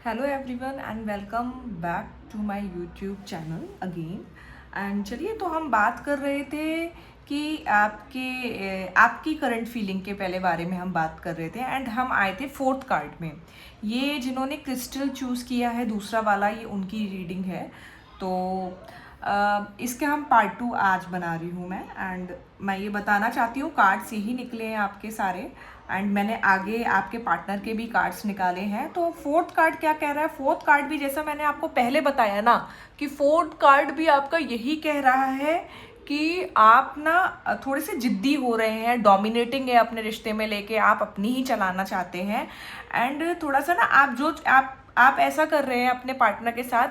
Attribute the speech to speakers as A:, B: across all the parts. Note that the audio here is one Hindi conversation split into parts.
A: Hello everyone and welcome back to my YouTube channel again. And चलिए, तो हम बात कर रहे थे कि आपकी करंट फीलिंग के पहले बारे में हम बात कर रहे थे। एंड हम आए थे फोर्थ कार्ड में। ये जिन्होंने क्रिस्टल चूज़ किया है दूसरा वाला, ये उनकी रीडिंग है। तो इसके हम पार्ट 2 आज बना रही हूँ मैं। एंड मैं ये बताना चाहती हूँ, कार्ड्स यही निकले हैं आपके सारे। एंड मैंने आगे आपके पार्टनर के भी कार्ड्स निकाले हैं। तो फोर्थ कार्ड क्या कह रहा है? फोर्थ कार्ड भी जैसा मैंने आपको पहले बताया ना, कि फोर्थ कार्ड भी आपका यही कह रहा है कि आप ना थोड़े से जिद्दी हो रहे हैं, डोमिनेटिंग है अपने रिश्ते में लेके, आप अपनी ही चलाना चाहते हैं। एंड थोड़ा सा ना आप ऐसा कर रहे हैं अपने पार्टनर के साथ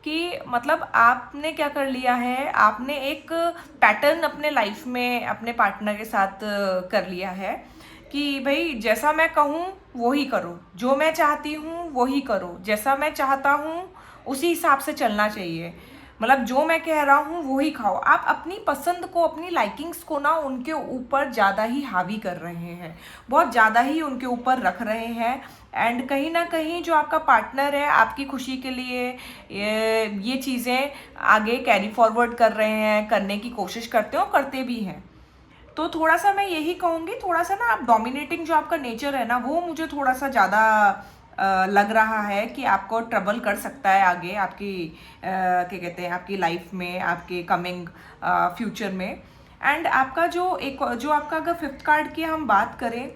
A: कि मतलब आपने क्या कर लिया है, आपने एक पैटर्न अपने लाइफ में अपने पार्टनर के साथ कर लिया है कि भाई जैसा मैं कहूँ वही करो, जो मैं चाहती हूँ वही करो, जैसा मैं चाहता हूँ उसी हिसाब से चलना चाहिए। मतलब जो मैं कह रहा हूँ वही खाओ। आप अपनी पसंद को, अपनी लाइकिंग्स को ना उनके ऊपर ज़्यादा ही हावी कर रहे हैं, बहुत ज़्यादा ही उनके ऊपर रख रहे हैं। एंड कहीं ना कहीं जो आपका पार्टनर है, आपकी खुशी के लिए ये चीज़ें आगे कैरी फॉरवर्ड कर रहे हैं, करने की कोशिश करते हो, करते भी हैं। तो थोड़ा सा मैं यही कहूँगी, थोड़ा सा ना आप डोमिनेटिंग जो आपका नेचर है ना, वो मुझे थोड़ा सा ज़्यादा लग रहा है कि आपको ट्रबल कर सकता है आगे आपकी क्या कहते हैं, आपकी लाइफ में, आपके कमिंग फ्यूचर में। एंड आपका जो आपका अगर फिफ्थ कार्ड की हम बात करें,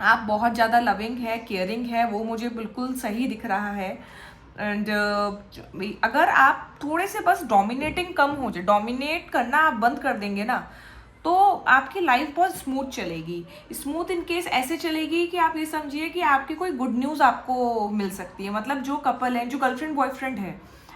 A: आप बहुत ज़्यादा लविंग है, केयरिंग है, वो मुझे बिल्कुल सही दिख रहा है। एंड अगर आप थोड़े से बस डोमिनेटिंग कम हो जाए, डोमिनेट करना आप बंद कर देंगे ना, तो आपकी लाइफ बहुत स्मूथ चलेगी। स्मूथ इन केस ऐसे चलेगी कि आप ये समझिए कि आपकी कोई गुड न्यूज़ आपको मिल सकती है। मतलब जो कपल है, जो गर्लफ्रेंड बॉयफ्रेंड है,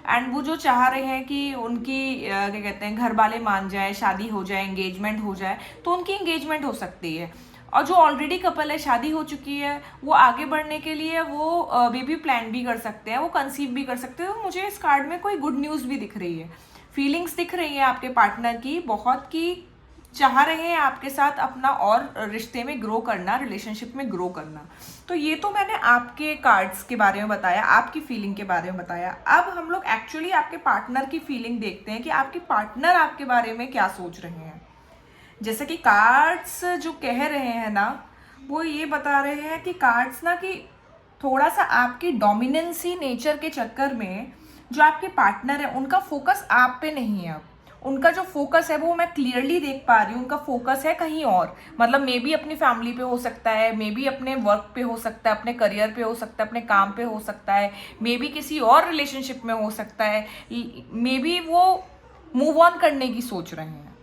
A: एंड वो जो चाह रहे हैं कि उनकी क्या कहते हैं, घर वाले मान जाए, शादी हो जाए, एंगेजमेंट हो जाए, तो उनकी एंगेजमेंट हो सकती है। और जो ऑलरेडी कपल है, शादी हो चुकी है, वो आगे बढ़ने के लिए वो बेबी प्लान भी कर सकते हैं, वो कंसीव भी कर सकते हैं। तो मुझे इस कार्ड में कोई गुड न्यूज़ भी दिख रही है, फीलिंग्स दिख रही है आपके पार्टनर की बहुत, की चाह रहे हैं आपके साथ अपना और रिश्ते में ग्रो करना, रिलेशनशिप में ग्रो करना। तो ये तो मैंने आपके कार्ड्स के बारे में बताया, आपकी फीलिंग के बारे में बताया। अब हम लोग एक्चुअली आपके पार्टनर की फीलिंग देखते हैं कि आपके पार्टनर आपके बारे में क्या सोच रहे हैं। जैसे कि कार्ड्स जो कह रहे हैं ना, वो ये बता रहे हैं कि कार्ड्स ना, कि थोड़ा सा आपकी डोमिनेंसी नेचर के चक्कर में जो आपके पार्टनर है, उनका फोकस आप पे नहीं है। अब उनका जो फोकस है वो मैं क्लियरली देख पा रही हूँ, उनका फोकस है कहीं और। मतलब मे बी अपनी फैमिली पे हो सकता है, मे बी अपने वर्क पे हो सकता है, अपने करियर पे हो सकता है, अपने काम पे हो सकता है, मे बी किसी और रिलेशनशिप में हो सकता है, मे बी वो मूव ऑन करने की सोच रहे हैं।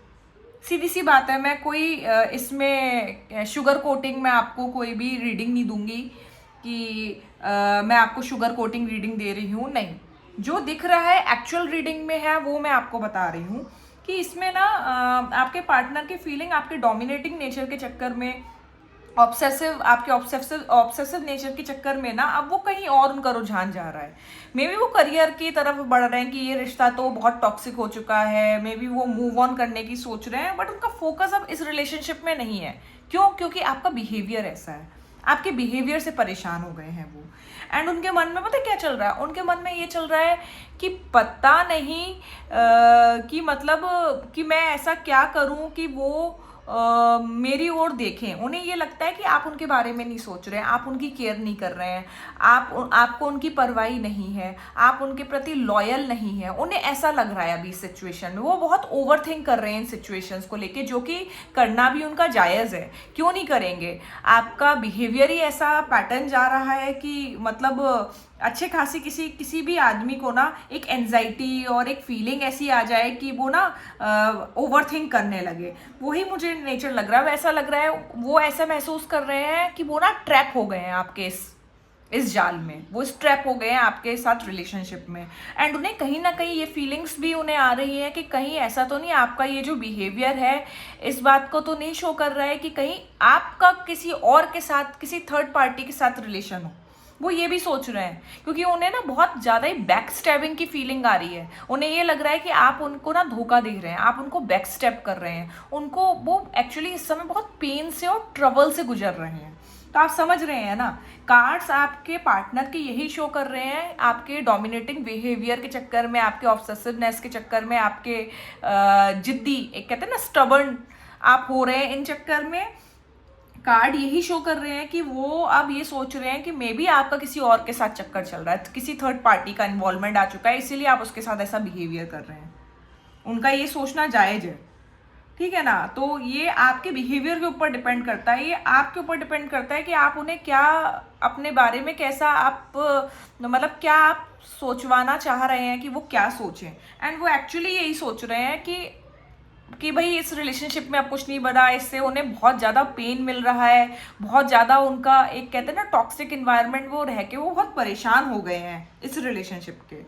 A: सीधी सी बात है, मैं कोई इसमें शुगर कोटिंग में आपको कोई भी रीडिंग नहीं दूंगी कि मैं आपको शुगर कोटिंग रीडिंग दे रही हूँ, नहीं। जो दिख रहा है एक्चुअल रीडिंग में है वो मैं आपको बता रही हूँ कि इसमें ना आपके पार्टनर की फीलिंग आपके डोमिनेटिंग नेचर के चक्कर में, ऑब्सेसिव नेचर के चक्कर में ना, अब वो कहीं और उनका रुझान जा रहा है। मे बी वो करियर की तरफ बढ़ रहे हैं कि ये रिश्ता तो बहुत टॉक्सिक हो चुका है, मे बी वो मूव ऑन करने की सोच रहे हैं, बट उनका फोकस अब इस रिलेशनशिप में नहीं है। क्यों? क्योंकि आपका बिहेवियर ऐसा है, आपके बिहेवियर से परेशान हो गए हैं वो। एंड उनके मन में पता है क्या चल रहा है? उनके मन में ये चल रहा है कि पता नहीं कि मतलब कि मैं ऐसा क्या करूं कि वो मेरी ओर देखें। उन्हें ये लगता है कि आप उनके बारे में नहीं सोच रहे हैं, आप उनकी केयर नहीं कर रहे हैं, आपको उनकी परवाही नहीं है, आप उनके प्रति लॉयल नहीं है। उन्हें ऐसा लग रहा है अभी इस सिचुएशन में, वो बहुत ओवर थिंक कर रहे हैं इन सिचुएशंस को लेके, जो कि करना भी उनका जायज़ है। क्यों नहीं करेंगे? आपका बिहेवियर ही ऐसा पैटर्न जा रहा है कि मतलब अच्छे खासी किसी भी आदमी को ना एक एंजाइटी और एक फीलिंग ऐसी आ जाए कि वो ना ओवर थिंक करने लगे। वही मुझे नेचर लग रहा है, वैसा लग रहा है, वो ऐसा महसूस कर रहे हैं कि वो ना ट्रैप हो गए हैं आपके इस जाल में, वो स्ट्रैप हो गए हैं आपके साथ रिलेशनशिप में। एंड उन्हें कहीं ना कहीं ये फीलिंग्स भी उन्हें आ रही है कि कहीं ऐसा तो नहीं, आपका ये जो बिहेवियर है इस बात को तो नहीं शो कर रहा है कि कहीं आपका किसी और के साथ, किसी थर्ड पार्टी के साथ रिलेशन हो। वो ये भी सोच रहे हैं, क्योंकि उन्हें ना बहुत ज़्यादा ही बैक स्टैबिंग की फीलिंग आ रही है। उन्हें ये लग रहा है कि आप उनको ना धोखा दे रहे हैं, आप उनको बैक स्टेप कर रहे हैं, उनको वो एक्चुअली इस समय बहुत पेन से और ट्रबल से गुजर रहे हैं। तो आप समझ रहे हैं ना, कार्ड्स आपके पार्टनर के यही शो कर रहे हैं, आपके डोमिनेटिंग बिहेवियर के चक्कर में, आपके ऑब्सेसिवनेस के चक्कर में, आपके जिद्दी, एक कहते हैं ना स्टबर्न आप हो रहे हैं, इन चक्कर में कार्ड यही शो कर रहे हैं कि वो अब ये सोच रहे हैं कि मे बी आपका किसी और के साथ चक्कर चल रहा है, किसी थर्ड पार्टी का इन्वॉल्वमेंट आ चुका है, इसीलिए आप उसके साथ ऐसा बिहेवियर कर रहे हैं। उनका ये सोचना जायज़ है, ठीक है ना। तो ये आपके बिहेवियर के ऊपर डिपेंड करता है, ये आपके ऊपर डिपेंड करता है कि आप उन्हें क्या, अपने बारे में कैसा आप मतलब क्या आप सोचवाना चाह रहे हैं कि वो क्या सोचें। एंड वो एक्चुअली यही सोच रहे हैं कि भाई इस रिलेशनशिप में अब कुछ नहीं बढ़ा, इससे उन्हें बहुत ज़्यादा पेन मिल रहा है, बहुत ज़्यादा उनका एक कहते हैं ना टॉक्सिक इन्वायरमेंट वो रह के वो बहुत परेशान हो गए हैं इस रिलेशनशिप के।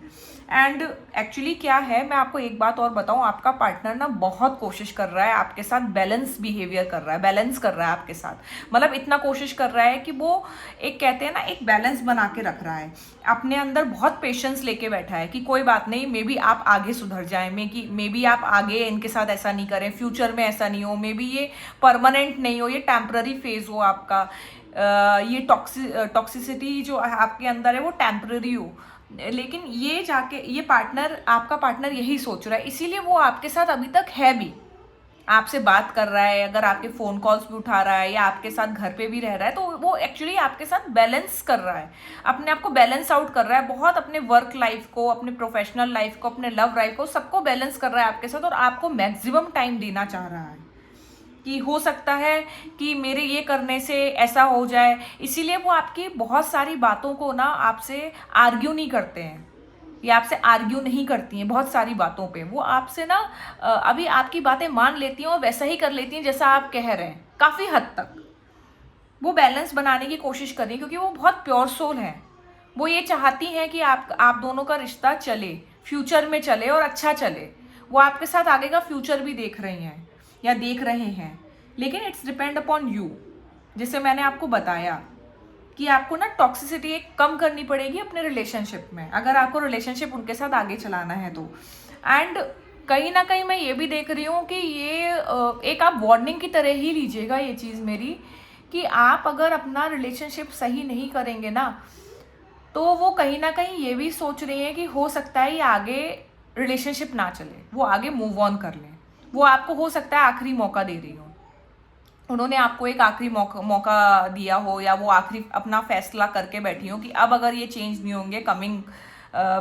A: एंड एक्चुअली क्या है, मैं आपको एक बात और बताऊं, आपका पार्टनर ना बहुत कोशिश कर रहा है आपके साथ बैलेंस बिहेवियर कर रहा है, बैलेंस कर रहा है आपके साथ, मतलब इतना कोशिश कर रहा है कि वो एक कहते हैं ना एक बैलेंस बना के रख रहा है, अपने अंदर बहुत पेशेंस लेके बैठा है कि कोई बात नहीं, मे बी आप आगे सुधर जाएं, मे बी आप आगे इनके साथ ऐसा नहीं करें, फ्यूचर में ऐसा नहीं हो, मे बी ये परमानेंट नहीं हो, ये टेम्पररी फेज हो आपका, ये टॉक्सिसिटी जो आपके अंदर है वो टेम्पररी हो। लेकिन ये जाके ये पार्टनर, आपका पार्टनर यही सोच रहा है, इसीलिए वो आपके साथ अभी तक है भी, आपसे बात कर रहा है, अगर आपके फ़ोन कॉल्स भी उठा रहा है या आपके साथ घर पे भी रह रहा है, तो वो एक्चुअली आपके साथ बैलेंस कर रहा है, अपने आप को बैलेंस आउट कर रहा है बहुत, अपने वर्क लाइफ को, अपने प्रोफेशनल लाइफ को, अपने लव लाइफ को, सबको बैलेंस कर रहा है आपके साथ, और आपको मैक्सिमम टाइम देना चाह रहा है कि हो सकता है कि मेरे ये करने से ऐसा हो जाए। इसीलिए वो आपकी बहुत सारी बातों को ना आपसे आर्ग्यू नहीं करते हैं, ये आपसे आर्ग्यू नहीं करती हैं बहुत सारी बातों पे, वो आपसे ना अभी आपकी बातें मान लेती हैं और वैसा ही कर लेती हैं जैसा आप कह रहे हैं, काफ़ी हद तक वो बैलेंस बनाने की कोशिश कर रही हैं, क्योंकि वो बहुत प्योर सोल हैं। वो ये चाहती हैं कि आप दोनों का रिश्ता चले, फ्यूचर में चले और अच्छा चले, वो आपके साथ आगे का फ्यूचर भी देख रही हैं या देख रहे हैं। लेकिन इट्स डिपेंड अपॉन यू, जैसे मैंने आपको बताया कि आपको ना टॉक्सिसिटी एक कम करनी पड़ेगी अपने रिलेशनशिप में, अगर आपको रिलेशनशिप उनके साथ आगे चलाना है तो। एंड कहीं ना कहीं मैं ये भी देख रही हूँ कि ये एक आप वार्निंग की तरह ही लीजिएगा ये चीज़ मेरी, कि आप अगर अपना रिलेशनशिप सही नहीं करेंगे ना, तो वो कहीं ना कहीं ये भी सोच रही हैं कि हो सकता है ये आगे रिलेशनशिप ना चले, वो आगे मूव ऑन कर लें, वो आपको हो सकता है आखिरी मौका दे रही हो, उन्होंने आपको एक आखिरी मौका दिया हो, या वो आखिरी अपना फैसला करके बैठी हो कि अब अगर ये चेंज नहीं होंगे कमिंग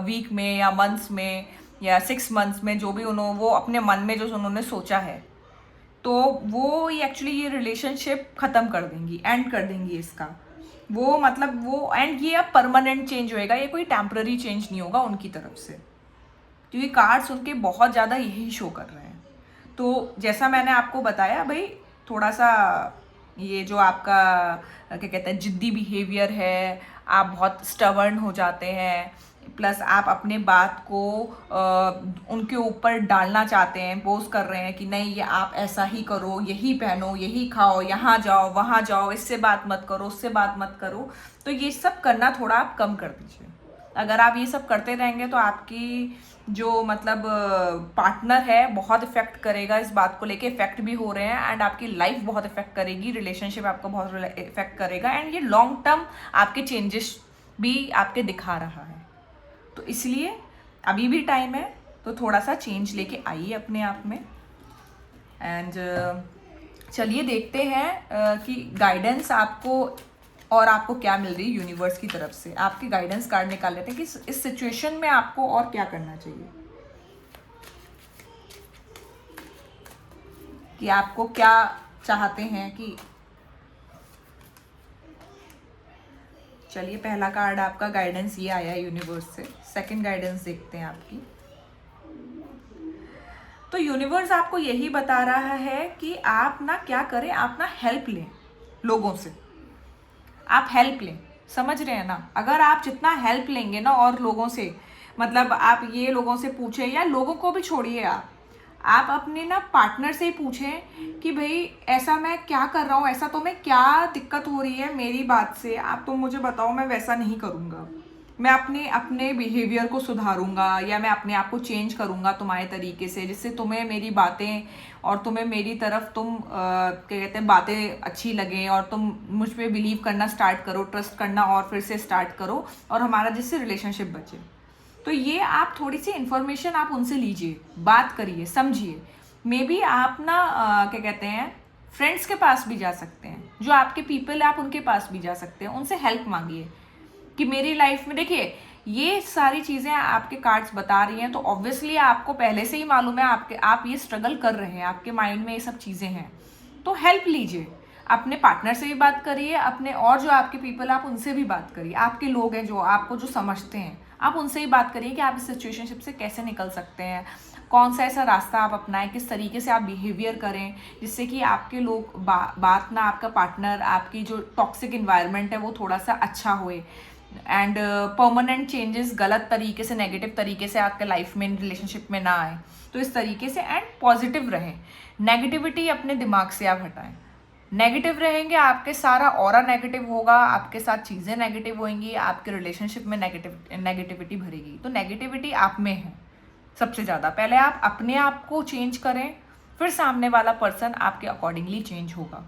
A: वीक में या मंथ्स में या 6 मंथ्स में, जो भी वो अपने मन में जो उन्होंने सोचा है, तो वो ये एक्चुअली ये रिलेशनशिप ख़त्म कर देंगी, एंड कर देंगी इसका, वो मतलब वो एंड ये अब परमानेंट चेंज होएगा, ये कोई टेम्पररी चेंज नहीं होगा उनकी तरफ से, क्योंकि कार्ड्स उनके बहुत ज़्यादा यही शो कर रहे हैं। तो जैसा मैंने आपको बताया भाई, थोड़ा सा ये जो आपका क्या कहते हैं जिद्दी बिहेवियर है, आप बहुत स्टबर्न हो जाते हैं, प्लस आप अपने बात को उनके ऊपर डालना चाहते हैं, पोस्ट कर रहे हैं कि नहीं ये आप ऐसा ही करो, यही पहनो, यही खाओ, यहाँ जाओ वहाँ जाओ, इससे बात मत करो, उससे बात मत करो, तो ये सब करना थोड़ा आप कम कर दीजिए। अगर आप ये सब करते रहेंगे तो आपकी जो मतलब पार्टनर है बहुत इफेक्ट करेगा, इस बात को लेके इफेक्ट भी हो रहे हैं, एंड आपकी लाइफ बहुत इफेक्ट करेगी, रिलेशनशिप आपको बहुत इफेक्ट करेगा, एंड ये लॉन्ग टर्म आपके चेंजेस भी आपके दिखा रहा है। तो इसलिए अभी भी टाइम है, तो थोड़ा सा चेंज लेके आइए अपने आप में। एंड चलिए देखते हैं कि गाइडेंस आपको और आपको क्या मिल रही है यूनिवर्स की तरफ से। आपके गाइडेंस कार्ड निकाल लेते हैं कि इस सिचुएशन में आपको और क्या करना चाहिए, कि आपको क्या चाहते हैं कि। चलिए पहला कार्ड आपका गाइडेंस ये आया यूनिवर्स से, सेकंड गाइडेंस देखते हैं आपकी। तो यूनिवर्स आपको यही बता रहा है कि आप ना क्या करें, आप ना हेल्प लें लोगों से, आप हेल्प लें, समझ रहे हैं ना। अगर आप जितना हेल्प लेंगे ना और लोगों से, मतलब आप ये लोगों से पूछें, या लोगों को भी छोड़िए, आप अपने ना पार्टनर से ही पूछें कि भाई ऐसा मैं क्या कर रहा हूँ, ऐसा तो मैं क्या दिक्कत हो रही है मेरी बात से, आप तो मुझे बताओ, मैं वैसा नहीं करूँगा। मैं अपने अपने बिहेवियर को सुधारूंगा या मैं अपने आप को चेंज करूंगा तुम्हारे तरीके से, जिससे तुम्हें मेरी बातें और तुम्हें मेरी तरफ क्या कहते हैं बातें अच्छी लगें और तुम मुझ पे बिलीव करना स्टार्ट करो, ट्रस्ट करना और फिर से स्टार्ट करो और हमारा जिससे रिलेशनशिप बचे। तो ये आप थोड़ी सी इन्फॉर्मेशन आप उनसे लीजिए, बात करिए, समझिए। मे बी आप ना क्या कहते हैं फ्रेंड्स के पास भी जा सकते हैं, जो आपके पीपल है आप उनके पास भी जा सकते हैं, उनसे हेल्प मांगिए कि मेरी लाइफ में देखिए ये सारी चीज़ें आपके कार्ड्स बता रही हैं, तो ऑब्वियसली आपको पहले से ही मालूम है आप ये स्ट्रगल कर रहे हैं, आपके माइंड में ये सब चीज़ें हैं। तो हेल्प लीजिए, अपने पार्टनर से भी बात करिए, अपने और जो आपके पीपल आप उनसे भी बात करिए, आपके लोग हैं जो आपको जो समझते हैं आप उनसे ही बात करिए कि आप इस सिचुएशनशिप से कैसे निकल सकते हैं, कौन सा ऐसा रास्ता आप अपनाएं, किस तरीके से आप बिहेवियर करें जिससे कि आपके लोग बात ना आपका पार्टनर, आपकी जो टॉक्सिक इन्वायरमेंट है वो थोड़ा सा अच्छा होए एंड परमानेंट चेंजेस गलत तरीके से नेगेटिव तरीके से आपके लाइफ में रिलेशनशिप में ना आए। तो इस तरीके से एंड पॉजिटिव रहें, नेगेटिविटी अपने दिमाग से आप हटाएं। नेगेटिव रहेंगे आपके सारा ऑरा नेगेटिव होगा, आपके साथ चीज़ें नेगेटिव होंगी, आपके रिलेशनशिप में नेगेटिविटी भरेगी। तो नेगेटिविटी आप में है सबसे ज़्यादा। पहले आप अपने आप को चेंज करें, फिर सामने वाला पर्सन आपके अकॉर्डिंगली चेंज होगा।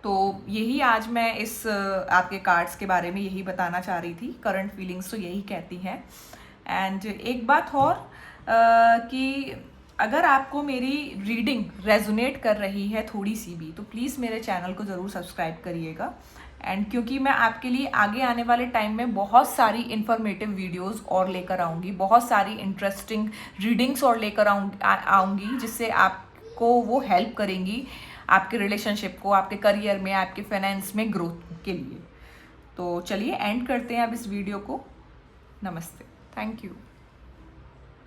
A: तो यही आज मैं इस आपके कार्ड्स के बारे में यही बताना चाह रही थी। करंट फीलिंग्स तो यही कहती हैं। एंड एक बात और कि अगर आपको मेरी रीडिंग रेजोनेट कर रही है थोड़ी सी भी, तो प्लीज़ मेरे चैनल को ज़रूर सब्सक्राइब करिएगा। एंड क्योंकि मैं आपके लिए आगे आने वाले टाइम में बहुत सारी इन्फॉर्मेटिव वीडियोस और लेकर आऊँगी, बहुत सारी इंटरेस्टिंग रीडिंग्स और लेकर आऊँगी जिससे आपको वो हेल्प करेंगी आपके रिलेशनशिप को, आपके करियर में, आपके फाइनेंस में ग्रोथ के लिए। तो चलिए एंड करते हैं अब इस वीडियो को। नमस्ते, थैंक यू।